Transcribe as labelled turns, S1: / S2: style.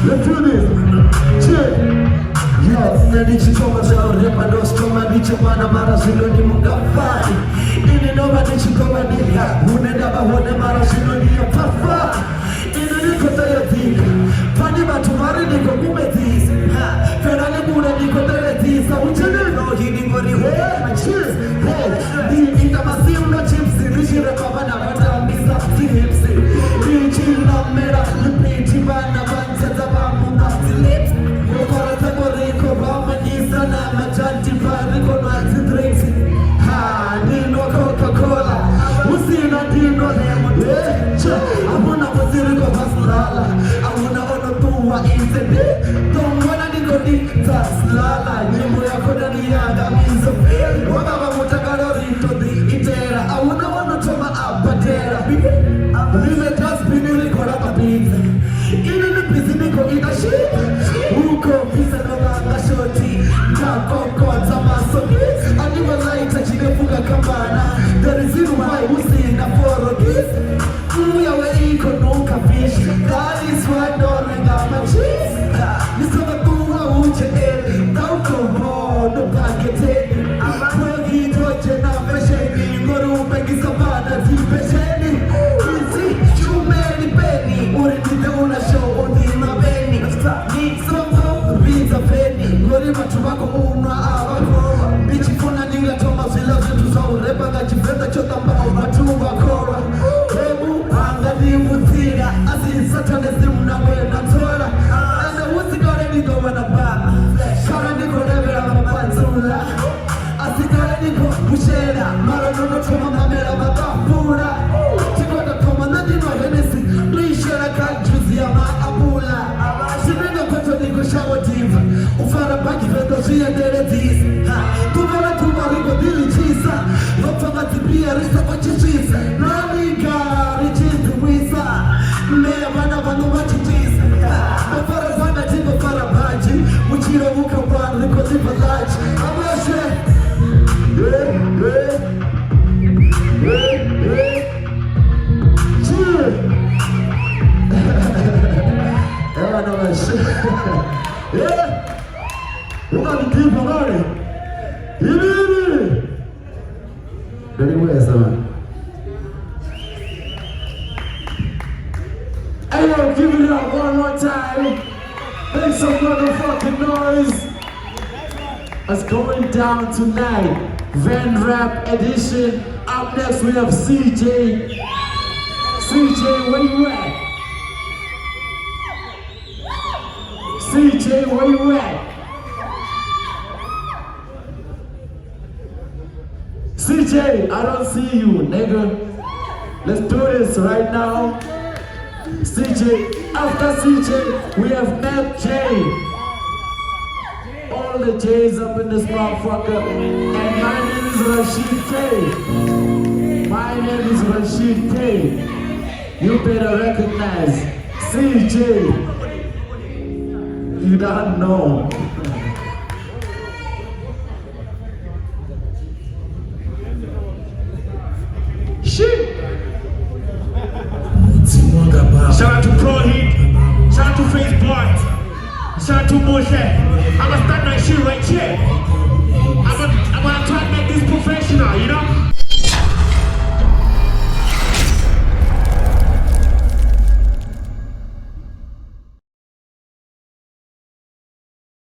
S1: Let's do this. Check. Yo, nilichikoma zao repa dostoma nichomana mara zilo ni mungafai. Ini noma nichikoma niya unenda bahone mara zilo ni ya pafa. Ini niko tayatika pani matumari niko kumetiza. Ferane muna niko tayatika uchene no hini ngori hoi cheers. Ni itamasi una chipsi nishire kama na pata misa tihipsi. Ni chila mera lipi chibana banza zaba munga lips. Mokara tabori Roma Nisa na majanti pari kono drinks. Ha, Nino Coca-Cola Usina Dino Lemon. Amuna waziri kwa vaslala Amuna ono tuwa inzede Tongwana niko dikta slala Nyembo ya koda ni yada mizo Wababa mutakaro rito di itera Amuna ono toma abadera Lime taspini niko rapa pizza Ini nipizi niko inashika Uko pisa nonga shoti Kakoko tamaso Anima laita chinefuga kambana Deriziru mai usi na foro kisi Uya we iko nunca fish That is why dorenga machis Nisoma kuwa uche eli Tauko ho no paketeni Kwegi doje na vesheni Ngoru mengi sabana tipesheni Easy, shumeni beni Urinite una show ondima beni Nisongo, pizza peni Ngori matubako unwa awako Bichi funa ninga toma zila zetu za urepa Ngachifenda chota mbao matuba kora Hebu angani mutira Asi satane simu na mwena tora Asa usi kore niko wana baba Kore niko nevera mapanzula Asi kore niko bushera Mara nono toma mamera mabafura Chikota koma nadino henesi Lishera kajuzi ya maabula Shibinga koto niko shawa diva Ufara baki vedo shia dere dis Tuvara tumariko dili chisa Lopama tibia risa wachichisa Nanika richizi wisa Mea wana vanu wachichisa Mafara zana tiba fara baji Muchira muka wana liko tiba laji Amashe Ewa na mashi Uka nikipa gari Ibini Anyway, son. Hey, yo, give it up one more time. Make some motherfucking noise. It's going down tonight. Van Rap edition. Up next, we have CJ. CJ, where you at? CJ, where you at? CJ, I don't see you, nigga. Let's do this right now. CJ, after CJ, we have Matt J. All the J's up in this motherfucker. And my name is Rashid K. My name is Rashid K. You better recognize CJ. You don't know.
S2: Shout out to Pro Heat, shout out to Facebook, shout out to Moshe. I'm a stand